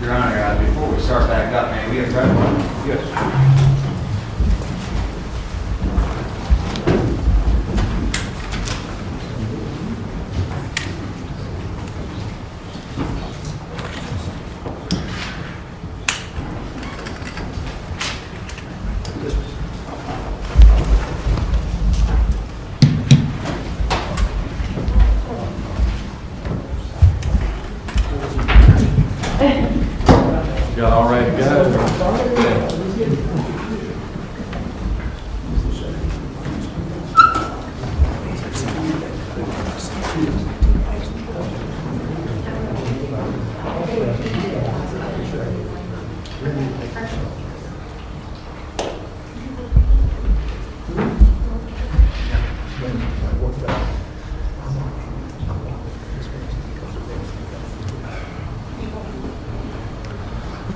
Your Honor, before we start back up, man, we have read one. Yes. Y'all all ready to go?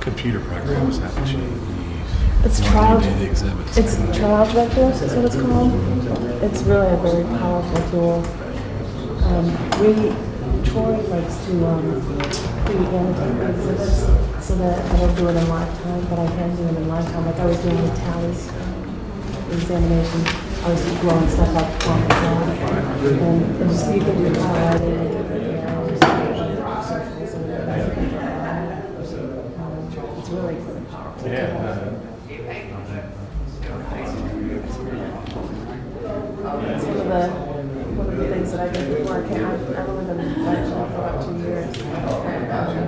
Computer program is that you use? It's trial. The exhibits. It's trial directors. Is what it's called. It's really a very powerful tool. Troy likes to pre-annotate exhibits so that I don't do it in lifetime, but I can do it in lifetime. Like I was doing the tallies examination, I was blowing stuff up on the phone, and just you can do highlighting. It's really powerful. Yeah. One of the things that I did before I came, I've only been in Blackshell for about 2 years.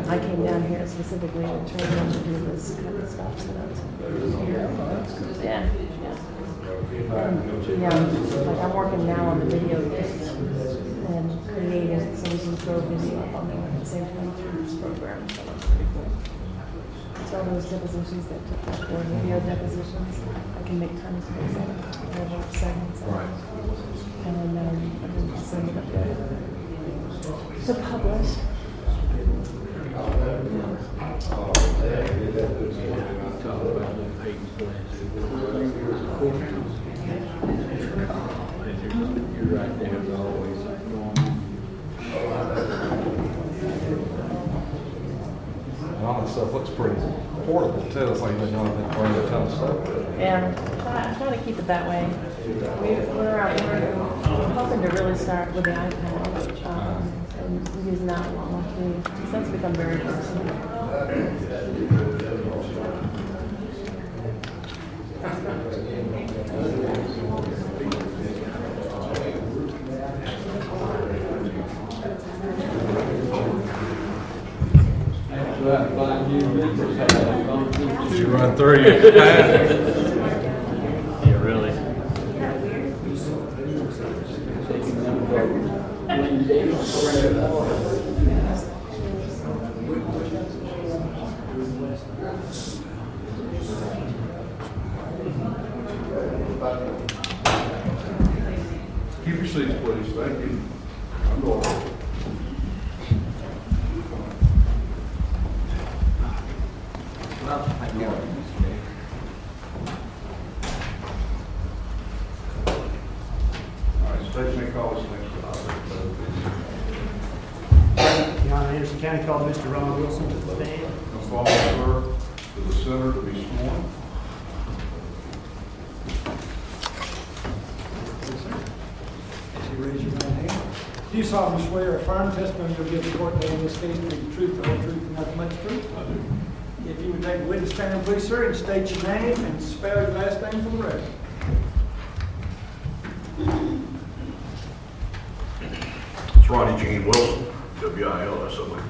I came down here specifically to train them to do this kind of stuff. So that's yeah. And like I'm working now on the video disc and creating so we can throw video up on there at the same time through this program. So that's pretty cool. So those depositions that took place were video depositions. I can make time space on it. I have segments. Right. And then send it up there to publish. You're right there as always. And all this stuff looks pretty portable too. It's like they don't have to bring a ton of stuff. Yeah, I'm trying to keep it that way. We're hoping to really start with the iPad and using that a lot more too. That's become very personal. You run through your pad. Yeah, really. Keep your seats, please. Thank you. I'm going. Anderson County called Mr. Ron Wilson to the stand. Come forward, sir, to the center to be sworn. As you raise your right hand. Do you solemnly swear or affirm testimony you'll give the court today in this case to be the truth, the whole truth, and nothing but the truth? I do. If you would take the witness stand, please, sir, and state your name and spell your last name for the record. It's Ronnie Gene Wilson, W-I-L-S-O-N.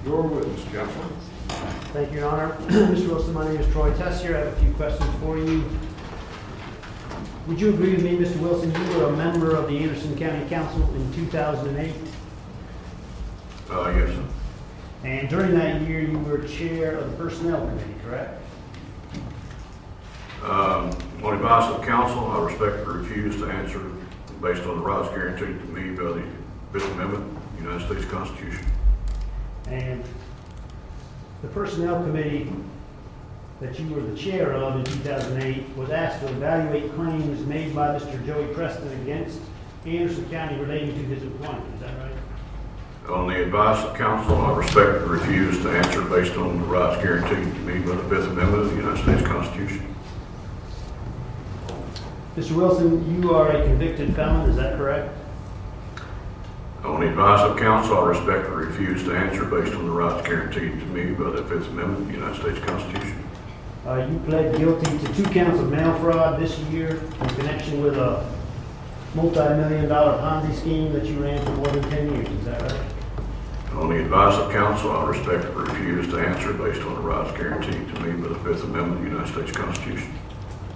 Your witness, counsel. Thank you, Your Honor. Mr. Wilson, my name is Troy Tessier. I have a few questions for you. Would you agree with me, Mr. Wilson, you were a member of the Anderson County Council in 2008? Yes, sir. And during that year, you were chair of the Personnel Committee, correct? On advice of counsel, I respectfully refuse to answer based on the rights guaranteed to me by the Fifth Amendment of the United States Constitution. And the Personnel Committee that you were the chair of in 2008 was asked to evaluate claims made by Mr. Joey Preston against Anderson County relating to his employment. Is that right? On the advice of counsel, I respectfully refuse to answer based on the rights guaranteed to me by the Fifth Amendment of the United States Constitution. Mr. Wilson, you are a convicted felon, is that correct? On the advice of counsel, I respectfully refuse to answer based on the rights guaranteed to me by the Fifth Amendment of the United States Constitution. You pled guilty to 2 counts of mail fraud this year in connection with a multi-million-dollar Ponzi scheme that you ran for more than 10 years, is that right? On the advice of counsel, I respectfully refuse to answer based on the rights guaranteed to me by the Fifth Amendment of the United States Constitution.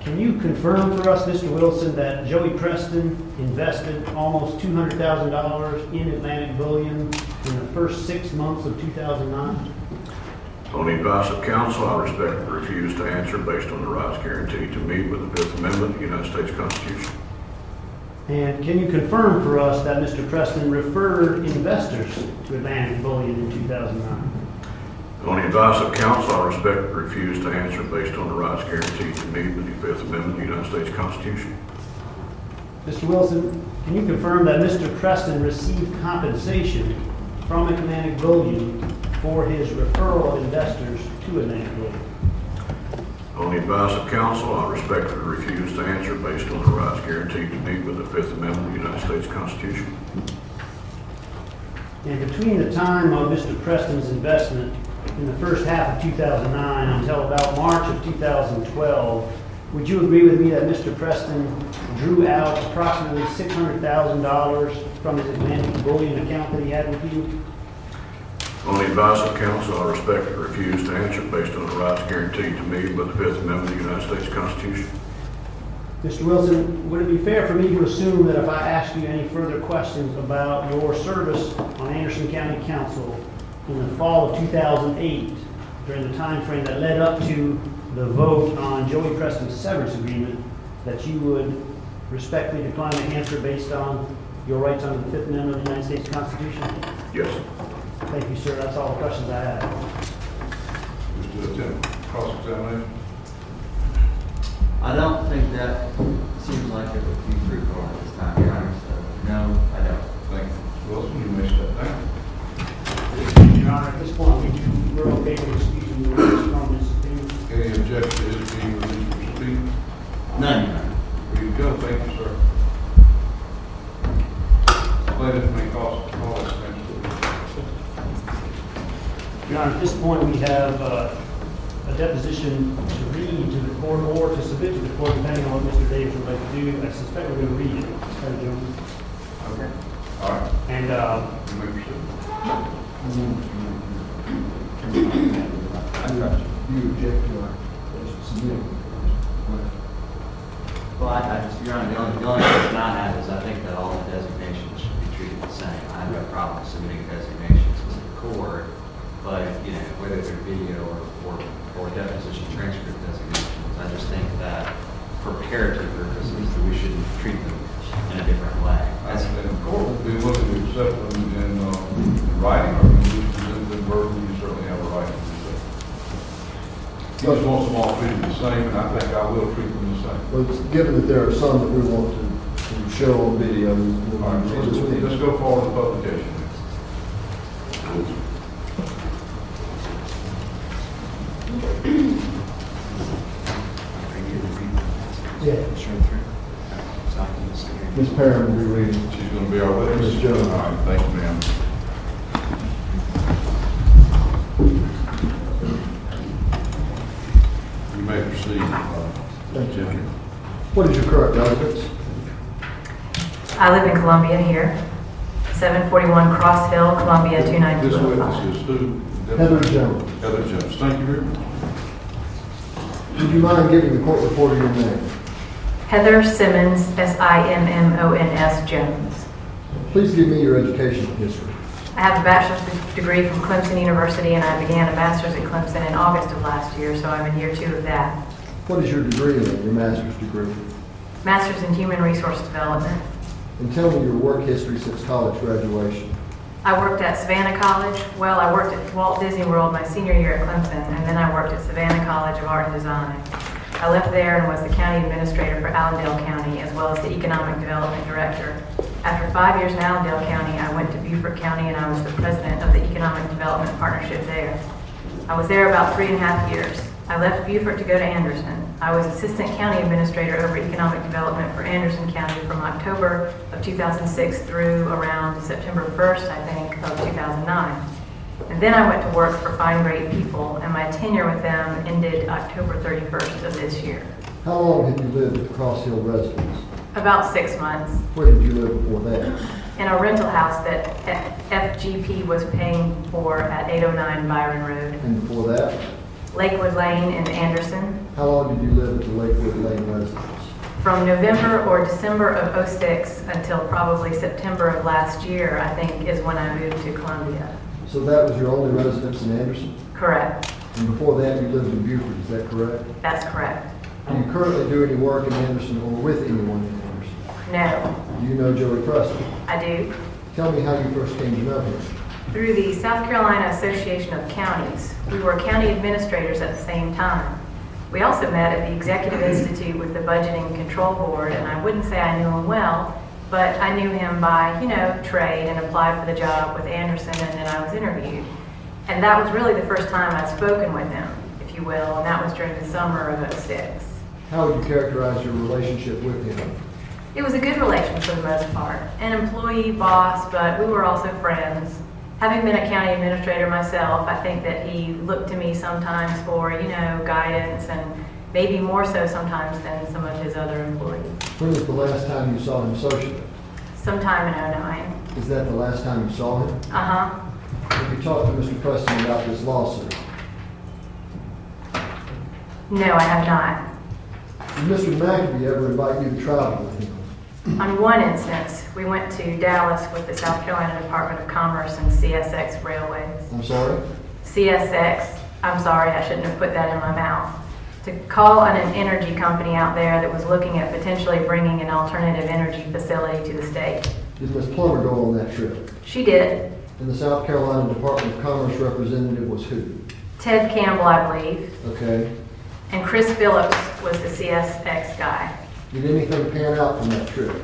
Can you confirm for us, Mr. Wilson, that Joey Preston invested almost $200,000 in Atlantic Bullion in the first 6 months of 2009? On the advice of counsel, I respectfully refuse to answer based on the rights guaranteed to me by the Fifth Amendment of the United States Constitution. And can you confirm for us that Mr. Preston referred investors to Atlantic Bullion in 2009? On the advice of counsel, I respectfully refuse to answer based on the rights guaranteed to me by the Fifth Amendment of the United States Constitution. Mr. Wilson, can you confirm that Mr. Preston received compensation from Atlantic Bullion for his referral of investors to Atlantic Bullion? On the advice of counsel, I respectfully refuse to answer based on the rights guaranteed to me by the Fifth Amendment of the United States Constitution. And between the time of Mr. Preston's investment in the first half of 2009 until about March of 2012, would you agree with me that Mr. Preston drew out approximately $600,000 from his Atlantic Bullion account that he had with you? On the advice of counsel, I respectfully refuse to answer based on the rights guaranteed to me by the Fifth Amendment of the United States Constitution. Mr. Wilson, would it be fair for me to assume that if I ask you any further questions about your service on Anderson County Council in the fall of 2008, during the time frame that led up to the vote on Joey Preston's severance agreement, that you would respectfully decline to answer based on your rights under the Fifth Amendment of the United States Constitution? Yes. Thank you, sir. That's all the questions I have. Mr. Lieutenant, cross-examination. I don't think that seems like it would be fruitful at this time, Your Honor, so no, I don't. Thank you. Mr. Wilson, you may step down. Your Honor, at this point, we're okay with excusing the witness from this subpoena. Any objection to his being released from subpoena? None, Your Honor. Ready to go. Thank you, sir. Plaintiff may call this next. Your Honor, at this point, we have a deposition to read to the court or to submit to the court, depending on what Mr. Davis would like to do. I suspect we're going to read it, Mr. Jones. Okay. All right. And You may proceed. You object to submitting. Well, Your Honor, the only question I have is I think that all the designations should be treated the same. I have no problem submitting designations to the court, but, you know, whether they're video or deposition transcript designations, I just think that for comparative purposes, that we shouldn't treat them in a different way. And the court will be willing to accept them in writing, or if you present them verbally, you certainly have a right to do so. He just wants them all treated the same, and I think I will treat them the same. Well, given that there are some that we want to show on video, we'll All right, let's go forward to publication. yeah. Ms. Perrin will be reading. She's going to be our witness. Ms. Jones. All right, thank you, ma'am. You may proceed. Thank you. What is your current residence? I live in Columbia here, 741 Cross Hill, Columbia, This 29205. witness is who? Heather Jones. Heather Jones. Thank you very much. Would you mind giving the court reporter your name? Heather Simmons, Simmons Jones. Please give me your educational history. I have a bachelor's degree from Clemson University, and I began a master's at Clemson in August of last year, so I'm in year 2 of that. What is your degree in, your master's degree? Master's in Human Resource Development. And tell me your work history since college graduation. I worked at Savannah College. Well, I worked at Walt Disney World my senior year at Clemson, and then I worked at Savannah College of Art and Design. I left there and was the county administrator for Allendale County, as well as the economic development director. After 5 years now in Dale County, I went to Beaufort County and I was the president of the Economic Development Partnership there. I was there about 3.5 years. I left Beaufort to go to Anderson. I was assistant county administrator over economic development for Anderson County from October of 2006 through around September 1st, I think, of 2009. And then I went to work for Find Great People, and my tenure with them ended October 31st of this year. How long had you lived at the Cross Hill residence? About 6 months. Where did you live before that? In a rental house that FGP was paying for at 809 Byron Road. And before that? Lakewood Lane in Anderson. How long did you live at the Lakewood Lane residence? From November or December of '06 until probably September of last year, I think, is when I moved to Columbia. So that was your only residence in Anderson? Correct. And before that, you lived in Beaufort, is that correct? That's correct. Do you currently do any work in Anderson or with anyone in Anderson? No. Do you know Joey Preston? I do. Tell me how you first came to know him. Through the South Carolina Association of Counties. We were county administrators at the same time. We also met at the Executive Institute with the Budgeting Control Board, and I wouldn't say I knew him well, but I knew him by, trade, and applied for the job with Anderson, and then I was interviewed. And that was really the first time I'd spoken with him, if you will, and that was during the summer of '06. How would you characterize your relationship with him? It was a good relation for the most part. An employee, boss, but we were also friends. Having been a county administrator myself, I think that he looked to me sometimes for, guidance, and maybe more so sometimes than some of his other employees. When was the last time you saw him socially? Sometime in '09. Is that the last time you saw him? Uh-huh. Have you talked to Mr. Preston about this lawsuit? No, I have not. Did Mr. McAbee ever invite you to travel with him? On one instance, we went to Dallas with the South Carolina Department of Commerce and CSX Railways. I'm sorry? CSX, I'm sorry, I shouldn't have put that in my mouth. To call on an energy company out there that was looking at potentially bringing an alternative energy facility to the state. Did Ms. Plummer go on that trip? She did. And the South Carolina Department of Commerce representative was who? Ted Campbell, I believe. Okay. And Chris Phillips was the CSX guy. Did anything pan out from that trip?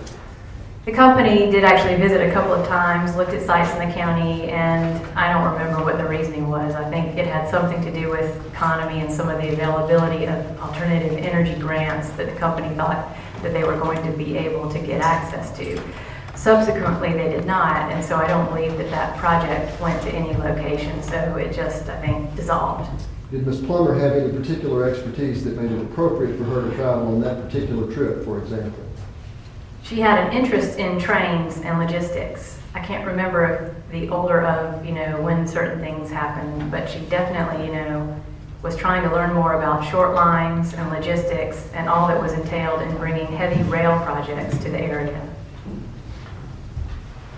The company did actually visit a couple of times, looked at sites in the county, and I don't remember what the reasoning was. I think it had something to do with economy and some of the availability of alternative energy grants that the company thought that they were going to be able to get access to. Subsequently, they did not, and so I don't believe that that project went to any location, so it just, I think, dissolved. Did Ms. Plummer have any particular expertise that made it appropriate for her to travel on that particular trip, for example? She had an interest in trains and logistics. I can't remember the order of, when certain things happened, but she definitely, was trying to learn more about short lines and logistics and all that was entailed in bringing heavy rail projects to the area.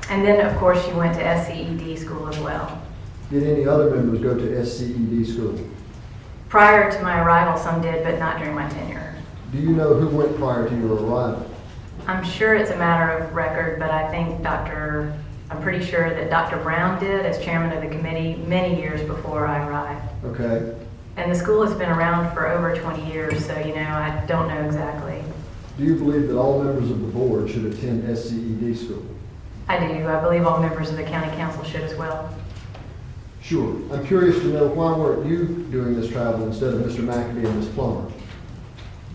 And then, of course, she went to SCED school as well. Did any other members go to SCED school? Prior to my arrival, some did, but not during my tenure. Do you know who went prior to your arrival? I'm sure it's a matter of record, but I think I'm pretty sure that Dr. Brown did as chairman of the committee many years before I arrived. Okay. And the school has been around for over 20 years, so, I don't know exactly. Do you believe that all members of the board should attend SCED school? I do. I believe all members of the county council should as well. Sure. I'm curious to know, why weren't you doing this travel instead of Mr. McAbee and Ms. Plummer?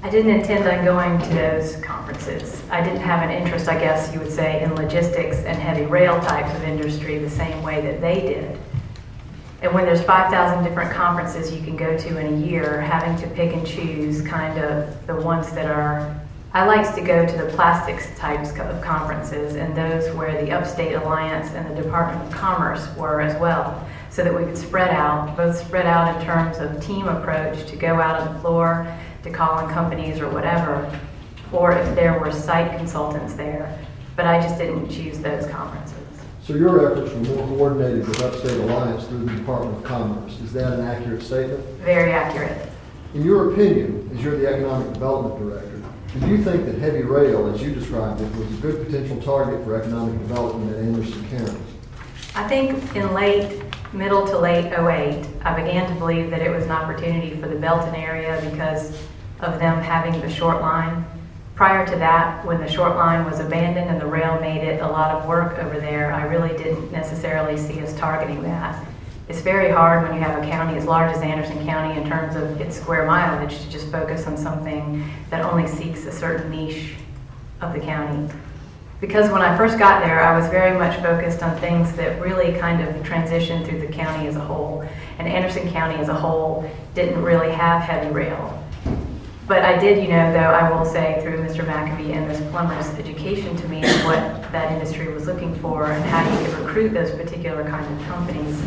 I didn't intend on going to those conferences. I didn't have an interest, I guess you would say, in logistics and heavy rail types of industry the same way that they did. And when there's 5,000 different conferences you can go to in a year, having to pick and choose kind of the ones that are, I like to go to the plastics types of conferences and those where the Upstate Alliance and the Department of Commerce were as well, so that we could spread out in terms of team approach to go out on the floor, to call on companies or whatever, or if there were site consultants there. But I just didn't choose those conferences. So your efforts were more coordinated with Upstate Alliance through the Department of Commerce. Is that an accurate statement? Very accurate. In your opinion, as you're the Economic Development Director, do you think that heavy rail, as you described it, was a good potential target for economic development in Anderson County? I think in middle to late '08, I began to believe that it was an opportunity for the Belton area because of them having the short line. Prior to that, when the short line was abandoned and the rail made it a lot of work over there, I really didn't necessarily see us targeting that. It's very hard when you have a county as large as Anderson County in terms of its square mileage to just focus on something that only seeks a certain niche of the county. Because when I first got there, I was very much focused on things that really kind of transitioned through the county as a whole. And Anderson County as a whole didn't really have heavy rail. But I did, though, I will say through Mr. McAbee and Ms. Plummer's education to me of what that industry was looking for and how you could recruit those particular kinds of companies.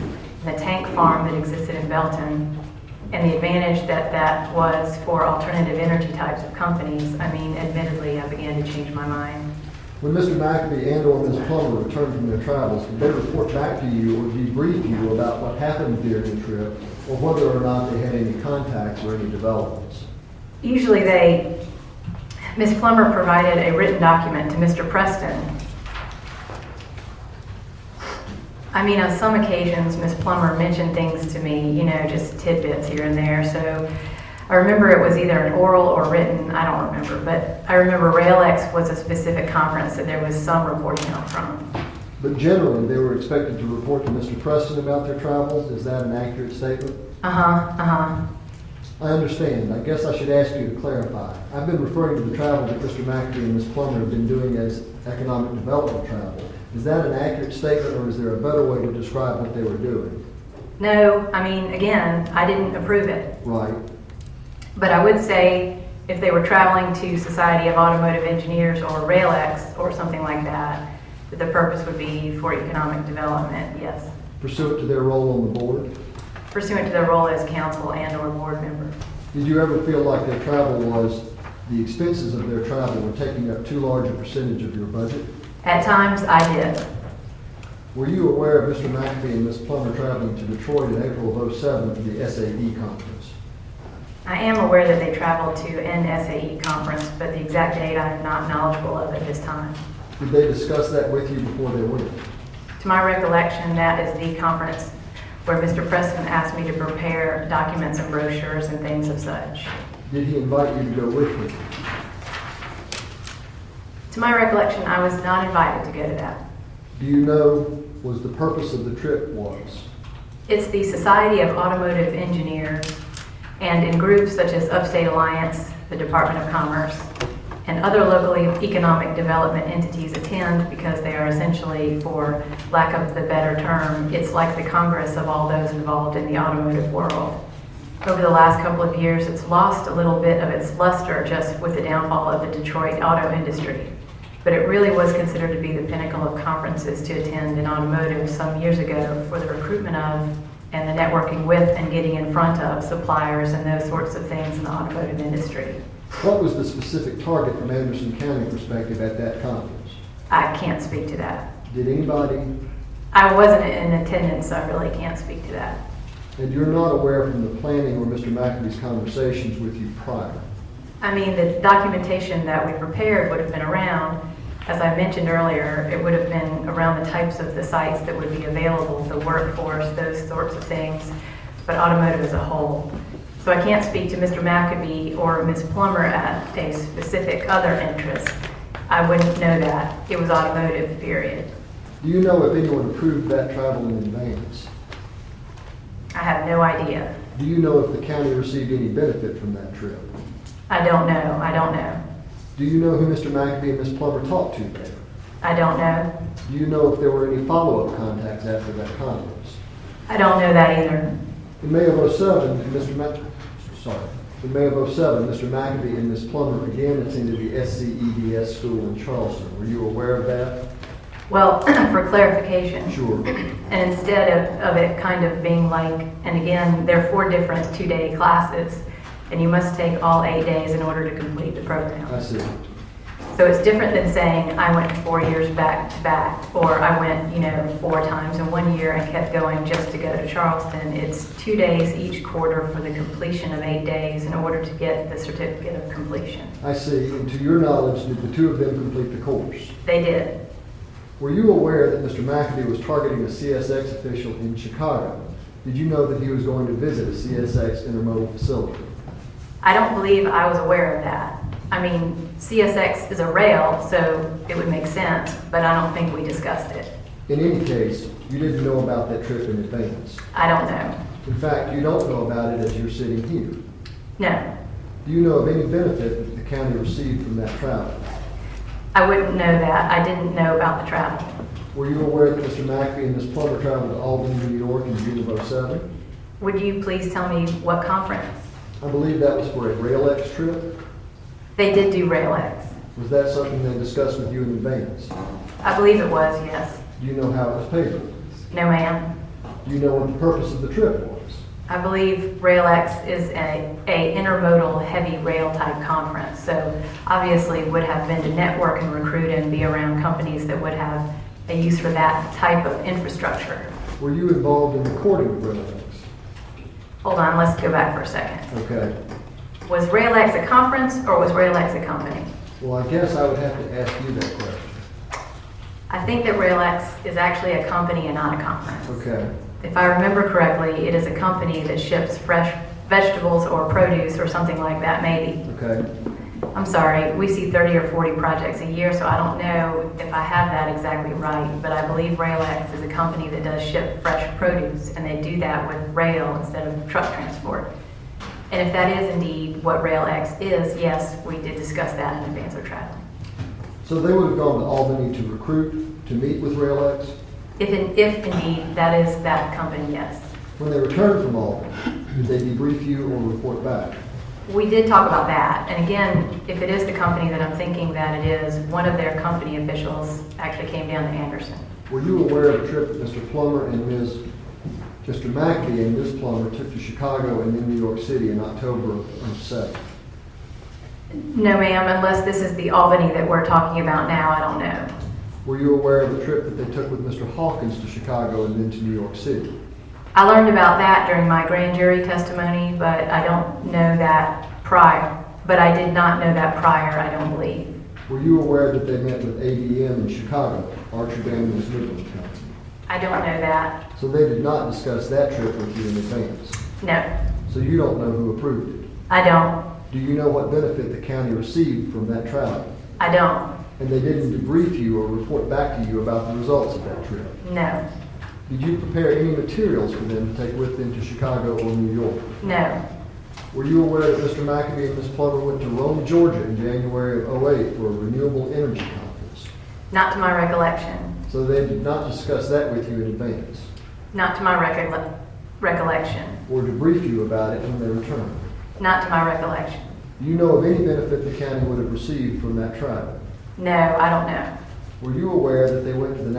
The tank farm that existed in Belton and the advantage that that was for alternative energy types of companies, I mean, admittedly, I began to change my mind. When Mr. McAbee and or Ms. Plummer returned from their travels, did they report back to you or debrief you about what happened during the trip, or whether or not they had any contacts or any developments? Usually Ms. Plummer provided a written document to Mr. Preston. I mean, on some occasions, Ms. Plummer mentioned things to me, just tidbits here and there. So I remember it was either an oral or written, I don't remember, but I remember RailX was a specific conference that there was some reporting out from. But generally, they were expected to report to Mr. Preston about their travels. Is that an accurate statement? I understand. I guess I should ask you to clarify. I've been referring to the travel that Mr. McAbee and Ms. Plummer have been doing as economic development travel. Is that an accurate statement, or is there a better way to describe what they were doing? No, I mean, again, I didn't approve it. Right. But I would say if they were traveling to Society of Automotive Engineers or RailX or something like that the purpose would be for economic development, yes. Pursuant to their role on the board? Pursuant to their role as council and or board member. Did you ever feel like their travel the expenses of their travel were taking up too large a percentage of your budget? At times, I did. Were you aware of Mr. McAbee and Ms. Plummer traveling to Detroit in April of '07 for the SAE conference? I am aware that they traveled to an SAE conference, but the exact date I am not knowledgeable of at this time. Did they discuss that with you before they went? To my recollection, that is the conference where Mr. Preston asked me to prepare documents and brochures and things of such. Did he invite you to go with him? To my recollection, I was not invited to go to that. Do you know what the purpose of the trip was? It's the Society of Automotive Engineers, and in groups such as Upstate Alliance, the Department of Commerce, and other locally economic development entities attend because they are essentially, for lack of the better term, it's like the Congress of all those involved in the automotive world. Over the last couple of years, it's lost a little bit of its luster just with the downfall of the Detroit auto industry. But it really was considered to be the pinnacle of conferences to attend in automotive some years ago for the recruitment of and the networking with and getting in front of suppliers and those sorts of things in the automotive industry. What was the specific target from Anderson County perspective at that conference? I can't speak to that. Did anybody? I wasn't in attendance, so I really can't speak to that. And you're not aware from the planning or Mr. McAbee's conversations with you prior? I mean, the documentation that we prepared would have been around. As I mentioned earlier, it would have been around the types of the sites that would be available, the workforce, those sorts of things, but automotive as a whole. So I can't speak to Mr. McAbee or Ms. Plummer at a specific other interest. I wouldn't know that. It was automotive, period. Do you know if anyone approved that travel in advance? I have no idea. Do you know if the county received any benefit from that trip? I don't know. I don't know. Do you know who Mr. McAbee and Ms. Plummer talked to there? I don't know. Do you know if there were any follow-up contacts after that conference? I don't know that either. In May of '07, Mr. McAbee and Ms. Plummer again attended the SCEDS school in Charleston. Were you aware of that? Well, for clarification. Sure. And instead of it kind of being like, and again, there are 4 different 2-day classes, and you must take all 8 days in order to complete the program. I see. So it's different than saying I went 4 years back to back, or I went, 4 times in 1 year and kept going just to go to Charleston. It's 2 days each quarter for the completion of 8 days in order to get the certificate of completion. I see. And to your knowledge, did the 2 of them complete the course? They did. Were you aware that Mr. McAbee was targeting a CSX official in Chicago? Did you know that he was going to visit a CSX intermodal facility? I don't believe I was aware of that. I mean, CSX is a rail, so it would make sense, but I don't think we discussed it. In any case, you didn't know about that trip in advance. I don't know. In fact, you don't know about it as you're sitting here. No, Do you know of any benefit that the county received from that travel? I wouldn't know that. I didn't know about the travel. Were you aware that Mr. McAfee and Ms. Plummer traveled to Albany, New York in June of '07? Would you please tell me what conference? I believe that was for a RailX trip. They did do RailX. Was that something they discussed with you in advance? I believe it was, yes. Do you know how it was paid for? No, ma'am. Do you know what the purpose of the trip was? I believe RailX is a intermodal heavy rail type conference, so obviously would have been to network and recruit and be around companies that would have a use for that type of infrastructure. Were you involved in recording of RailX? Hold on, let's go back for a second. Okay. Was RailX a conference or was RailX a company? Well, I guess I would have to ask you that question. I think that RailX is actually a company and not a conference. Okay. If I remember correctly, it is a company that ships fresh vegetables or produce or something like that, maybe. Okay. I'm sorry, we see 30 or 40 projects a year, so I don't know if I have that exactly right, but I believe RailX is a company that does ship fresh produce, and they do that with rail instead of truck transport. And if that is indeed what RailX is, yes, we did discuss that in advance of traveling. So they would have gone to Albany to recruit, to meet with RailX? If indeed that is that company, yes. When they returned from Albany, did they debrief you or report back? We did talk about that, and again, if it is the company that I'm thinking that it is, one of their company officials actually came down to Anderson. Were you aware of a trip that Mr. Plummer and Mr. McAfee and Ms. Plummer took to Chicago and then New York City in October of '07? No, ma'am, unless this is the Albany that we're talking about now, I don't know. Were you aware of the trip that they took with Mr. Hawkins to Chicago and then to New York City? I learned about that during my grand jury testimony, but I don't know that prior. But I did not know that prior, I don't believe. Were you aware that they met with ADM in Chicago, Archer Daniels Midland Company? I don't know that. So they did not discuss that trip with you in advance? No, So you don't know who approved it? I don't. Do you know what benefit the county received from that travel? I don't. And they didn't debrief you or report back to you about the results of that trip? No, Did you prepare any materials for them to take with them to Chicago or New York? no, Were you aware that Mr. McAfee and Ms. Plummer went to Rome, Georgia in January of '08 for a renewable energy conference? not to my recollection. So they did not discuss that with you in advance Not to my recollection. or debrief you about it when they returned? Not to my recollection. Do you know of any benefit the county would have received from that travel? No, I don't know. Were you aware that they went to the